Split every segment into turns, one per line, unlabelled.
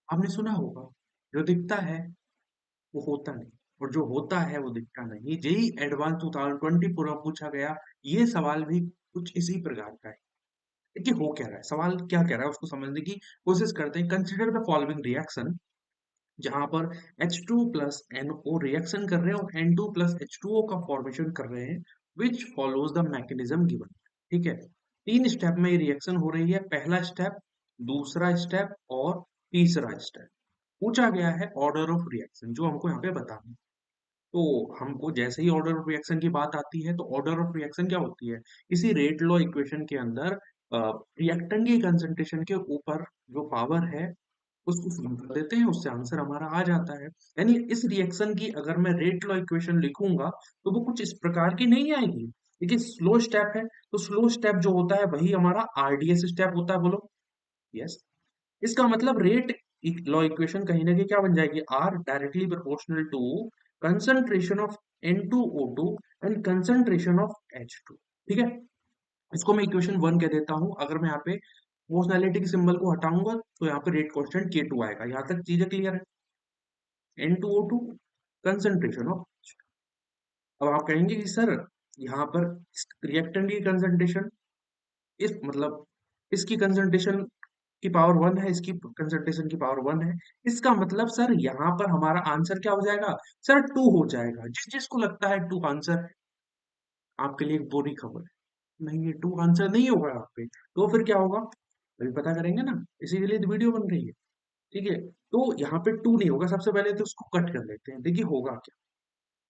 आपने सुना होगा, जो दिखता है वो होता नहीं और जो होता है वो दिखता नहीं। जेईई एडवांस 2024 में पूछा गया ये सवाल भी कुछ इसी प्रकार का है। देखिए हो क्या रहा है, सवाल क्या कह रहा है उसको समझने की कोशिश करते हैं। कंसिडर द फॉलोइंग रिएक्शन, जहां पर H2 प्लस NO रिएक्शन कर रहे हैं और N2 प्लस H2O का फॉर्मेशन कर रहे हैं, विच फॉलोज द मैकेनिज्म गिवन। ठीक है, 3 स्टेप में ये रिएक्शन हो रही है। पहला स्टेप, दूसरा स्टेप और तीसरा स्टेप। पूछा गया है ऑर्डर ऑफ रिएक्शन, जो हमको यहाँ पे बताना है। तो हमको जैसे ही ऑर्डर ऑफ रिएक्शन की बात आती है, तो ऑर्डर ऑफ रिएक्शन क्या होती है? किसी रेट लॉ इक्वेशन के अंदर रिएक्टेंट की कंसंट्रेशन के ऊपर जो पावर है उसको सम कर देते हैं, उससे आंसर हमारा आ जाता है। यानी इस रिएक्शन की अगर मैं रेट लॉ इक्वेशन लिखूंगा तो वो कुछ इस प्रकार की नहीं आएगी। देखिए स्लो स्टेप है, तो स्लो स्टेप जो होता है वही हमारा आरडीएस स्टेप होता है, बोलो यस। इसका मतलब रेट लॉ इक्वेशन कहीं ना कहीं क्या बन जाएगी, are directly proportional to concentration of N2O2 and concentration of H2। ठीक है, इसको मैं इक्वेशन 1 कह देता हूं। अगर मैं यहाँ पे प्रोपोर्शनैलिटी के सिंबल को हटाऊंगा तो यहाँ पे रेट कांस्टेंट K2 आएगा। यहाँ तक चीजें क्लियर है? N2O2 कंसंट्रेशन ऑफ, अब आप कहेंगे कि सर यहाँ पर रिएक्टेंट की कंसंट्रेशन, इस मतलब इसकी कंसंट्रेशन की पावर 1 है, इसकी कंसंट्रेशन की पावर 1 है। इसका मतलब सर यहाँ पर हमारा आंसर क्या हो जाएगा? सर 2 हो जाएगा। जिस जिसको लगता है 2 आंसर है, आपके लिए एक बुरी खबर है। नहीं, ये 2 आंसर नहीं होगा यहाँ पे। तो फिर क्या होगा? अभी पता करेंगे ना, इसी के लिए तो वीडियो बन रही है। ठीक है, तो यहाँ पे 2 नहीं होगा। सबसे पहले तो उसको कट कर लेते हैं। देखिए होगा क्या,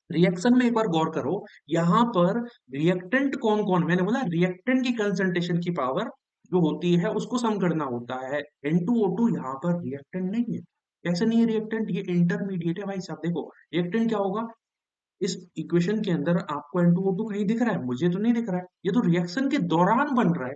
रिएक्शन में एक बार गौर करो। यहाँ पर रिएक्टेंट कौन कौन, मैंने बोला रिएक्टेंट की कंसंट्रेशन की पावर जो होती है उसको सम करना होता है। N2O2 यहाँ पर रिएक्टेंट नहीं है। कैसे नहीं है रिएक्टेंट? ये इंटरमीडिएट है भाई साहब। देखो रिएक्टेंट क्या होगा, इस इक्वेशन के अंदर आपको N2O2 कहीं दिख रहा है? मुझे तो नहीं दिख रहा है। ये तो रिएक्शन के दौरान बन रहा है,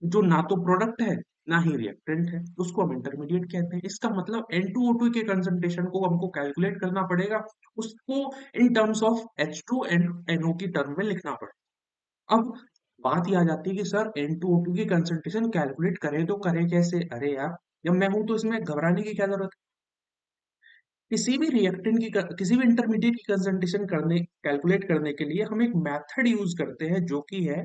जो ना तो प्रोडक्ट है ना ही रिएक्टेंट है, उसको हम इंटरमीडिएट कहते हैं। इसका मतलब N2O2 के कंसंट्रेशन को हमको कैलकुलेट करना पड़ेगा, उसको in terms of H2 and NO की टर्म में लिखना पड़ेगा। अब बात ये आ जाती है कि सर N2O2 की कंसंट्रेशन कैलकुलेट करें तो करें कैसे? अरे यार, जब मैं हूं तो इसमें घबराने की क्या जरूरत है। किसी भी रिएक्टेंट की किसी भी इंटरमीडिएट की कंसंट्रेशन करने कैलकुलेट करने के लिए हम एक मेथड यूज करते हैं, जो कि है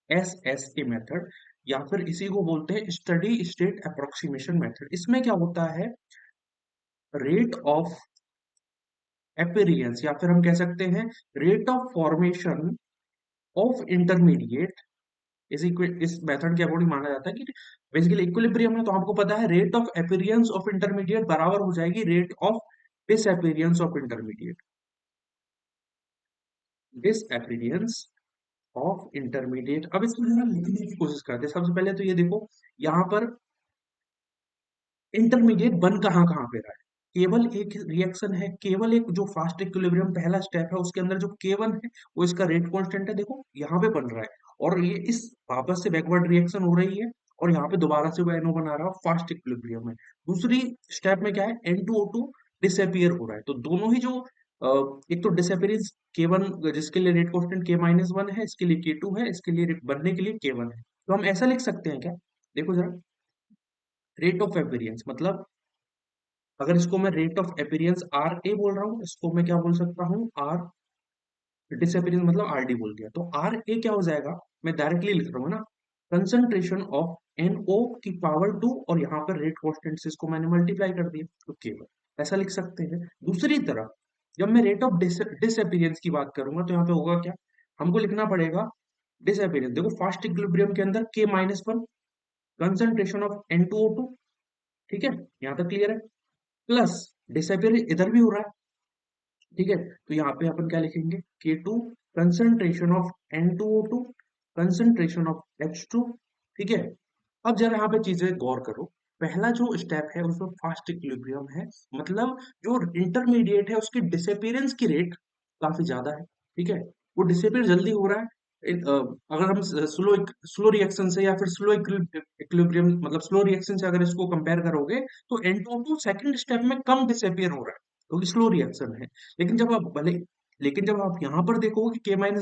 SSA मेथड, या फिर इसी को बोलते हैं स्टडी स्टेट अप्रोक्सीमेशन मेथड। इसमें क्या होता है, रेट ऑफ एपेरियंस, या फिर हम कह सकते हैं rate of formation of intermediate, इस मेथड के अकॉर्डिंग माना जाता है कि बेसिकली इक्विलिब्रियम है, तो आपको पता है rate of appearance of intermediate बराबर हो जाएगी rate of disappearance of intermediate. Disappearance of intermediate. अब इसको जरा लिखने की कोशिश करते हैं। सबसे पहले तो ये देखो, यहाँ पर इंटरमीडिएट बन कहाँ कहाँ पे रहा है? केवल एक रिएक्शन है, केवल एक जो फास्ट इक्विलिब्रियम पहला स्टेप है उसके अंदर जो K1 है वो इसका रेट कांस्टेंट है। देखो यहाँ पे बन रहा है, और ये इस वापस से बैकवर्ड रिएक्शन हो रही है, और यहाँ पे दोबारा से वो NO बना रहा है, फास्ट इक्विलिब्रियम में। दूसरी स्टेप में क्या है, N2O2 डिसअपियर हो रहा है। तो दोनों ही जो एक तो डिसअपियरेंस K1 जिसके लिए रेट कांस्टेंट K-1 है, इसके लिए K2 है, इसके लिए बनने के लिए K1 है। तो हम ऐसा लिख सकते हैं क्या? देखो जरा, रेट ऑफ एपियरेंस मतलब, अगर इसको मैं rate of appearance R A बोल रहा हूँ, इसको मैं क्या बोल सकता हूँ, आर डिसअपियरेंस मतलब आर डी बोल दिया, तो आर ए क्या हो जाएगा, मैं डायरेक्टली लिख रहा हूँ ना, कंसंट्रेशन ऑफ NO की पावर 2, और यहाँ पर रेट कांस्टेंट से इसको मैंने मल्टीप्लाई कर दिया, तो केवल ऐसा लिख सकते हैं। दूसरी तरफ जब मैं रेट ऑफ डिसअपियरेंस की बात करूंगा तो यहाँ पे होगा क्या, हमको लिखना पड़ेगा डिसअपियरेंस। देखो फास्ट इक्विलिब्रियम के अंदर K-1 कंसंट्रेशन ऑफ N2O2। ठीक है, यहाँ तक क्लियर है? प्लस डिसअपियर इधर भी हो रहा है। ठीक है, तो यहाँ पे अपन क्या लिखेंगे, K2 concentration of N2O2 concentration of H2। ठीक है, अब जरा यहाँ पे चीजें गौर करो। पहला जो स्टेप है उसमें फास्ट इक्विलिब्रियम है, मतलब जो इंटरमीडिएट है उसकी डिसअपियरेंस की रेट काफी ज्यादा है। ठीक है, वो डिसअपियर जल्दी हो रहा है। अगर हम स्लो स्लो रिएक्शन से या फिर स्लो इक्विलिब्रियम मतलब स्लो रिएक्शन से अगर इसको कंपेयर करोगे, तो N2O2 सेकंड स्टेप में कम डिसअपियर हो रहा है, क्योंकि स्लो रिएक्शन है। लेकिन जब आप भले लेकिन जब आप यहाँ पर देखोगे कि K-1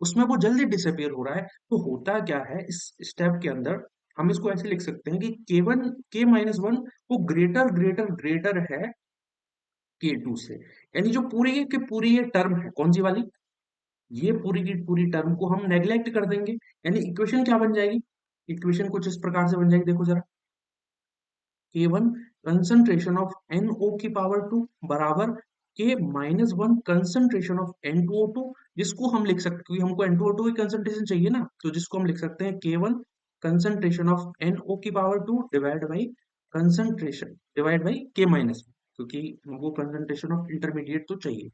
उसमें वो जल्दी डिसअपियर हो रहा है। तो होता क्या है इस स्टेप के अंदर, हम इसको ऐसे लिख सकते हैं कि K1 K-1 वो ग्रेटर है K2 से, यानी जो पूरी की पूरी ये टर्म है कौन सी वाली, ये पूरी की पूरी टर्म को हम नेग्लेक्ट कर देंगे, यानी इक्वेशन क्या बन जाएगी, इक्वेशन कुछ इस प्रकार से बन जाएगी, देखो जरा, K1 कंसंट्रेशन ऑफ NO की पावर 2 बराबर K-1 कंसंट्रेशन ऑफ N2O2, जिसको हम लिख सकते हैं क्योंकि हमको N2O2 की कंसंट्रेशन चाहिए ना, तो जिसको हम लिख सकते हैं K1 कंसंट्रेशन ऑफ NO की पावर 2 डिवाइड बाई K-1, क्योंकि हमको कंसंट्रेशन ऑफ इंटरमीडिएट तो चाहिए।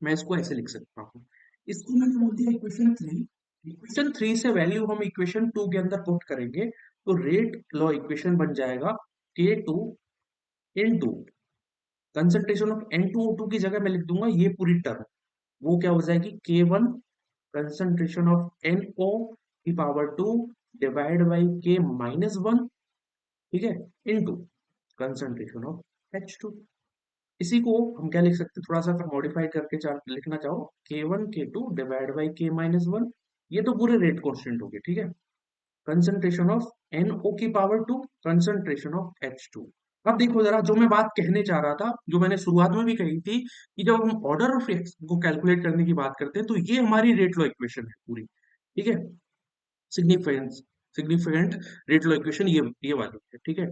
मैं इसको ऐसे लिख सकता हूँ, इसको मैंने बोल दिया इक्वेशन 3। इक्वेशन 3 से वैल्यू हम इक्वेशन 2 के अंदर पुट करेंगे, तो रेट लॉ इक्वेशन बन जाएगा K2 into concentration of N2O2 की जगह मैं लिख दूंगा ये पूरी टर्म, वो क्या हो जाएगी K1 कंसंट्रेशन ऑफ NO की पावर 2 डिवाइड बाई K-1, ठीक है, इनटू कंसंट्रेशन ऑफ H2। इसी को हम क्या लिख सकते हैं, थोड़ा सा अगर मॉडिफाई करके लिखना चाहो, K1 K2 divide by K-1, ये तो पूरे रेट कांस्टेंट हो गए, ठीक है, कंसंट्रेशन ऑफ NO की पावर 2 कंसंट्रेशन ऑफ H2। अब देखो जरा, जो मैं बात कहने चाह रहा था, जो मैंने शुरुआत में भी कही थी, कि जब हम ऑर्डर ऑफ रिएक्शन को कैलकुलेट करने की बात करते हैं, तो ये हमारी रेट लॉ इक्वेशन है पूरी, ठीक है, significance significant rate law equation ये वाली है, ठीक है।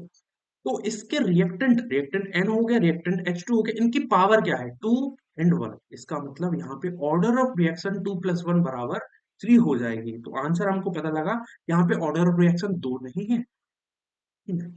तो इसके रिएक्टेंट रिएक्टेंट N हो गया, रिएक्टेंट H2 हो गया, इनकी पावर क्या है 2 एंड 1, इसका मतलब यहाँ पे ऑर्डर ऑफ रिएक्शन 2 + 1 बराबर 3 हो जाएगी, तो आंसर हमको पता लगा यहाँ पे ऑर्डर ऑफ रिएक्शन 2 नहीं है, ठीक है?